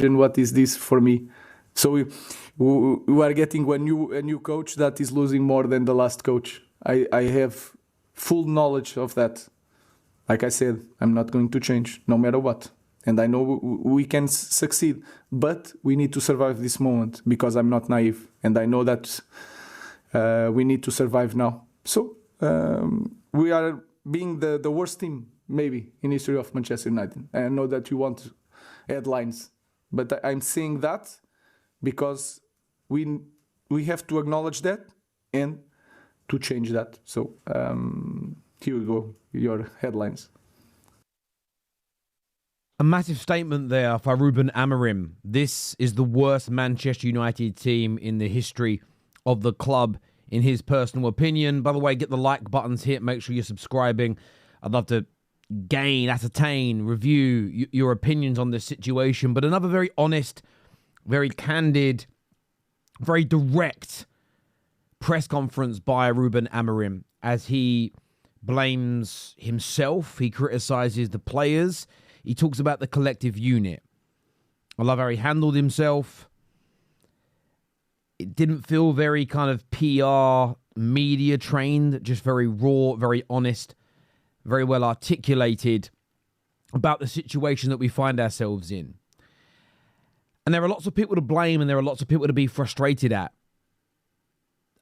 what is this for me. So we are getting a new coach that is losing more than the last coach. I have full knowledge of that. Like I said, I'm not going to change no matter what. And I know we can succeed, but we need to survive this moment because I'm not naive. And I know that we need to survive now. So we are being the worst team, maybe, in history of Manchester United. I know that you want headlines, but I'm saying that because we have to acknowledge that and to change that. So here we go, your headlines. A massive statement there for Ruben Amorim. This is the worst Manchester United team in the history of the club, in his personal opinion. By the way, get the like buttons hit. Make sure you're subscribing. I'd love to ascertain, review your opinions on this situation. But another very honest, very candid, very direct press conference by Ruben Amorim as he blames himself. He criticises the players. He talks about the collective unit. I love how he handled himself. It didn't feel very kind of PR media trained, just very raw, very honest, very well articulated about the situation that we find ourselves in. And there are lots of people to blame and there are lots of people to be frustrated at.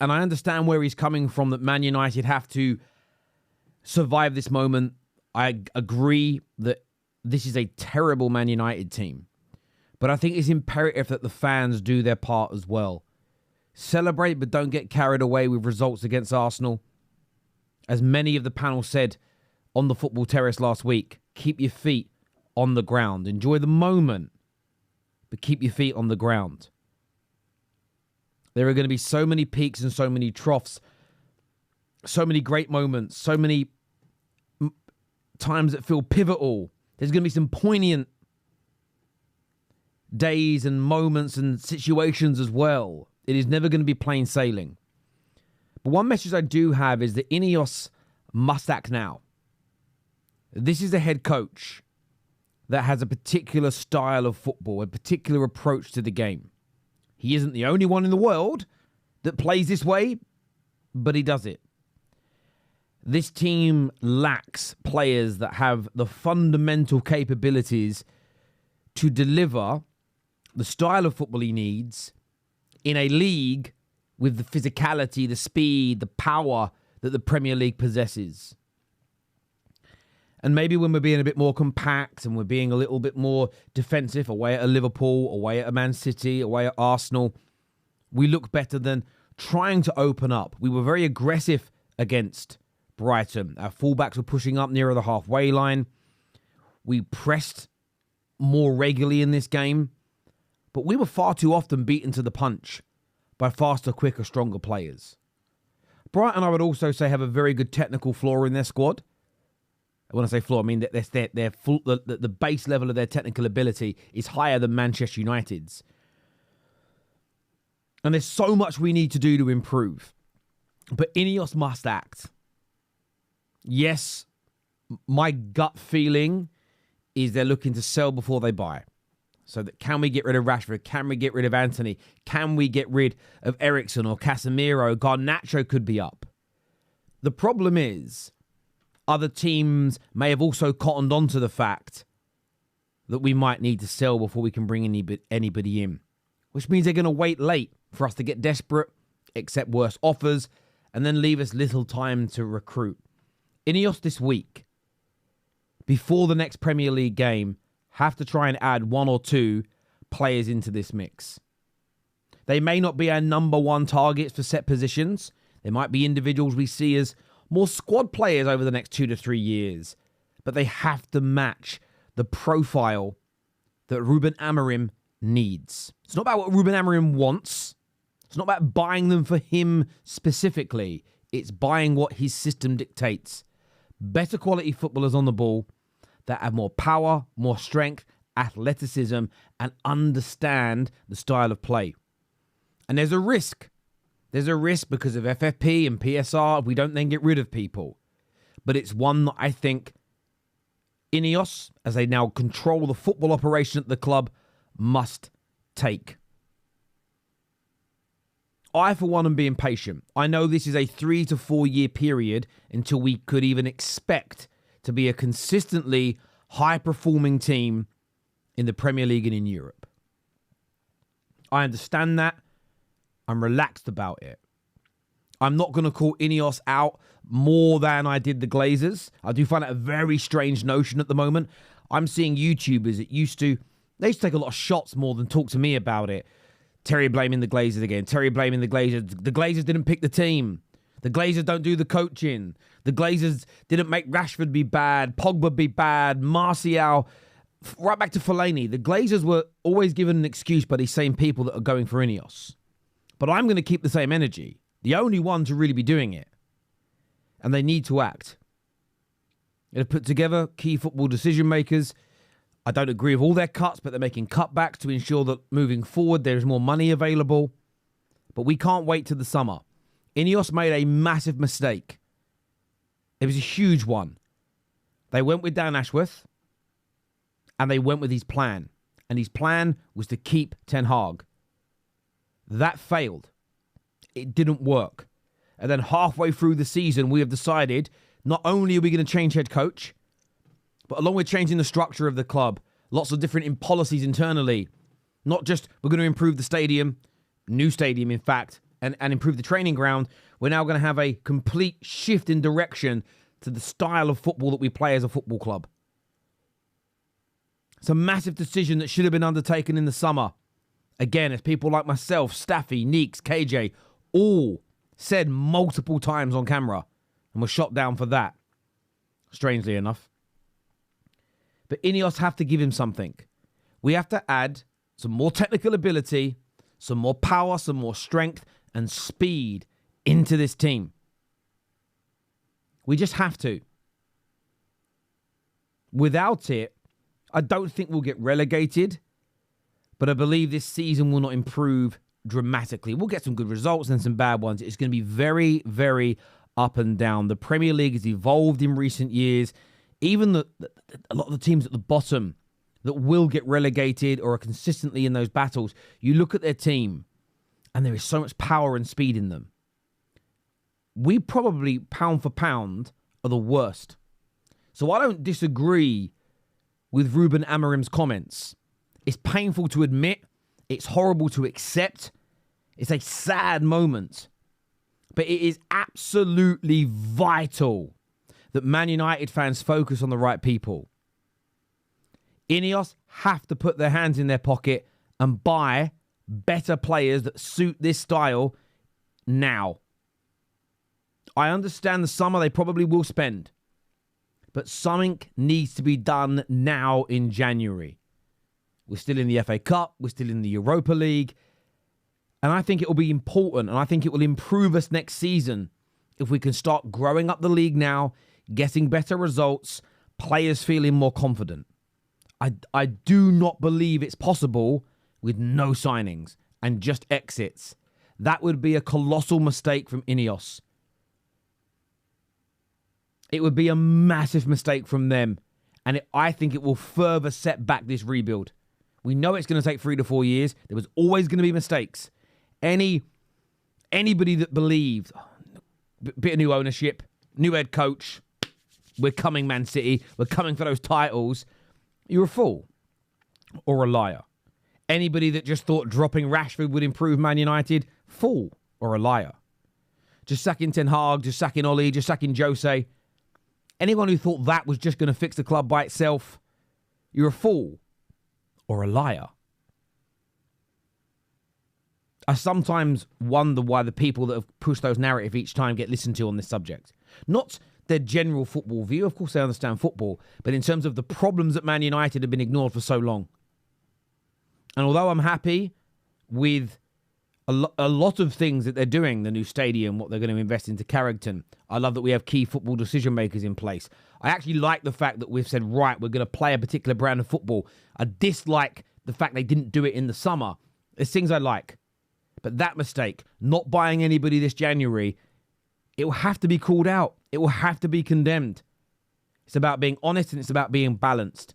And I understand where he's coming from, that Man United have to survive this moment. I agree that this is a terrible Man United team. But I think it's imperative that the fans do their part as well. Celebrate, but don't get carried away with results against Arsenal. As many of the panel said on the football terrace last week, keep your feet on the ground. Enjoy the moment, but keep your feet on the ground. There are going to be so many peaks and so many troughs, so many great moments, so many times that feel pivotal. There's going to be some poignant days and moments and situations as well. It is never going to be plain sailing. But one message I do have is that Ineos must act now. This is a head coach that has a particular style of football, a particular approach to the game. He isn't the only one in the world that plays this way, but he does it. This team lacks players that have the fundamental capabilities to deliver the style of football he needs in a league with the physicality, the speed, the power that the Premier League possesses. And maybe when we're being a bit more compact and we're being a little bit more defensive, away at a Liverpool, away at a Man City, away at Arsenal, we look better than trying to open up. We were very aggressive against Brighton. Our fullbacks were pushing up nearer the halfway line. We pressed more regularly in this game, but we were far too often beaten to the punch by faster, quicker, stronger players. Brighton, I would also say, have a very good technical floor in their squad. When I say floor, I mean that the base level of their technical ability is higher than Manchester United's. And there's so much we need to do to improve. But Ineos must act. Yes, my gut feeling is they're looking to sell before they buy. So that, can we get rid of Rashford? Can we get rid of Anthony? Can we get rid of Eriksen or Casemiro? Garnacho could be up. The problem is, other teams may have also cottoned on to the fact that we might need to sell before we can bring anybody in. Which means they're going to wait late for us to get desperate, accept worse offers, and then leave us little time to recruit. Ineos this week, before the next Premier League game, have to try and add one or two players into this mix. They may not be our number one targets for set positions. There might be individuals we see as more squad players over the next 2 to 3 years. But they have to match the profile that Ruben Amorim needs. It's not about what Ruben Amorim wants. It's not about buying them for him specifically. It's buying what his system dictates. Better quality footballers on the ball that have more power, more strength, athleticism, and understand the style of play. And there's a risk. There's a risk because of FFP and PSR if we don't then get rid of people. But it's one that I think Ineos, as they now control the football operation at the club, must take. I, for one, am being patient. I know this is a 3 to 4 year period until we could even expect to be a consistently high-performing team in the Premier League and in Europe. I understand that. I'm relaxed about it. I'm not going to call Ineos out more than I did the Glazers. I do find it a very strange notion at the moment. I'm seeing YouTubers that they used to take a lot of shots more than talk to me about it. Terry blaming the Glazers again. Terry blaming the Glazers. The Glazers didn't pick the team. The Glazers don't do the coaching. The Glazers didn't make Rashford be bad, Pogba be bad, Martial, right back to Fellaini. The Glazers were always given an excuse by these same people that are going for Ineos. But I'm going to keep the same energy. The only one to really be doing it. And they need to act. They've put together key football decision makers. I don't agree with all their cuts, but they're making cutbacks to ensure that moving forward there's more money available. But we can't wait till the summer. Ineos made a massive mistake. It was a huge one. They went with Dan Ashworth and they went with his plan. And his plan was to keep Ten Hag. That failed. It didn't work. And then halfway through the season, we have decided not only are we going to change head coach, but along with changing the structure of the club, lots of different policies internally, not just we're going to improve the stadium, new stadium in fact, and improve the training ground, we're now going to have a complete shift in direction to the style of football that we play as a football club. It's a massive decision that should have been undertaken in the summer. Again, as people like myself, Staffy, Neeks, KJ, all said multiple times on camera and were shot down for that, strangely enough. But Ineos have to give him something. We have to add some more technical ability, some more power, some more strength and speed into this team. We just have to. Without it, I don't think we'll get relegated, but I believe this season will not improve dramatically. We'll get some good results and some bad ones. It's going to be very, very up and down. The Premier League has evolved in recent years. Even a lot of the teams at the bottom that will get relegated or are consistently in those battles, you look at their team and there is so much power and speed in them. We probably, pound for pound, are the worst. So I don't disagree with Ruben Amorim's comments. It's painful to admit. It's horrible to accept. It's a sad moment. But it is absolutely vital that Man United fans focus on the right people. Ineos have to put their hands in their pocket and buy better players that suit this style now. I understand the summer they probably will spend, but something needs to be done now in January. We're still in the FA Cup, we're still in the Europa League, and I think it will be important, and I think it will improve us next season if we can start growing up the league now, getting better results, players feeling more confident. I do not believe it's possible with no signings and just exits. That would be a colossal mistake from Ineos. It would be a massive mistake from them. And I think it will further set back this rebuild. We know it's going to take 3 to 4 years. There was always going to be mistakes. Anybody that believed, bit of new ownership, new head coach, we're coming Man City, we're coming for those titles, you're a fool or a liar. Anybody that just thought dropping Rashford would improve Man United, fool or a liar. Just sacking Ten Hag, just sacking Oli, just sacking Jose. Anyone who thought that was just going to fix the club by itself, you're a fool or a liar. I sometimes wonder why the people that have pushed those narratives each time get listened to on this subject. Not their general football view. Of course, they understand football. But in terms of the problems at Man United have been ignored for so long. And although I'm happy with a lot of things that they're doing, the new stadium, what they're going to invest into Carrington, I love that we have key football decision makers in place. I actually like the fact that we've said, right, we're going to play a particular brand of football. I dislike the fact they didn't do it in the summer. There's things I like. But that mistake, not buying anybody this January, it will have to be called out. It will have to be condemned. It's about being honest and it's about being balanced.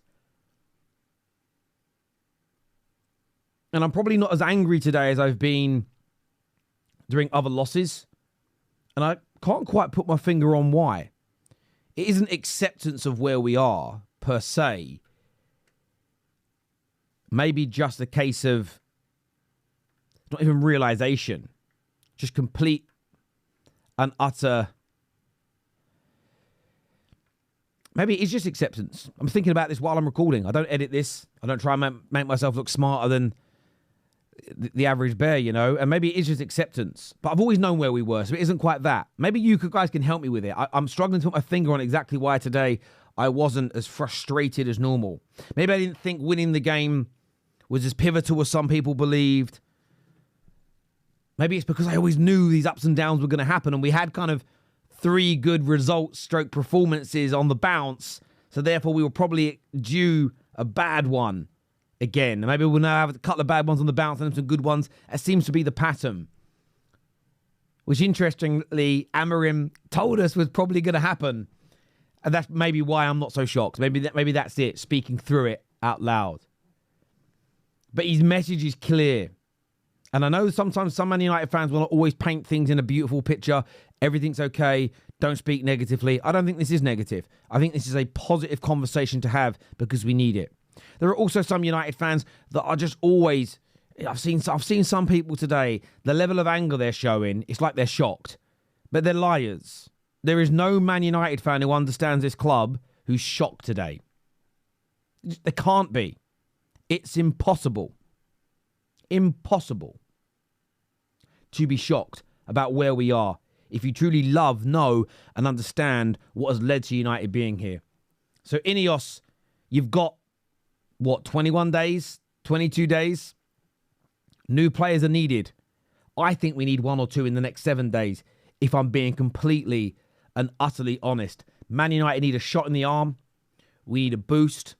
And I'm probably not as angry today as I've been during other losses. And I can't quite put my finger on why. It isn't acceptance of where we are, per se. Maybe just a case of not even realization. Just complete and utter... Maybe it's just acceptance. I'm thinking about this while I'm recording. I don't edit this. I don't try and make myself look smarter than the average bear, you know. And maybe it is just acceptance. But I've always known where we were, so it isn't quite that. Maybe you guys can help me with it. I'm struggling to put my finger on exactly why today I wasn't as frustrated as normal. Maybe I didn't think winning the game was as pivotal as some people believed. Maybe it's because I always knew these ups and downs were going to happen, and we had kind of 3 good results / performances on the bounce, so therefore we were probably due a bad one again. And maybe we'll now have a couple of bad ones on the bounce and some good ones. It seems to be the pattern, which interestingly Amorim told us was probably going to happen, and that's maybe why I'm not so shocked. Maybe that's it, speaking through it out loud. But his message is clear. And I know sometimes some Man United fans will not always paint things in a beautiful picture. Everything's okay. Don't speak negatively. I don't think this is negative. I think this is a positive conversation to have because we need it. There are also some United fans that are just always... I've seen some people today, the level of anger they're showing, it's like they're shocked. But they're liars. There is no Man United fan who understands this club who's shocked today. There can't be. It's impossible. Impossible to be shocked about where we are if you truly love, know, and understand what has led to United being here. So, Ineos, you've got, 21 days? 22 days? New players are needed. I think we need 1 or 2 in the next 7 days, if I'm being completely and utterly honest. Man United need a shot in the arm. We need a boost.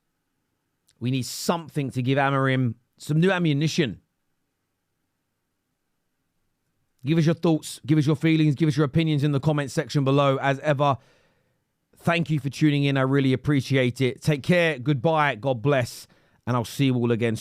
We need something to give Amorim some new ammunition. Give us your thoughts, give us your feelings, give us your opinions in the comments section below. As ever, thank you for tuning in. I really appreciate it. Take care. Goodbye. God bless. And I'll see you all again soon.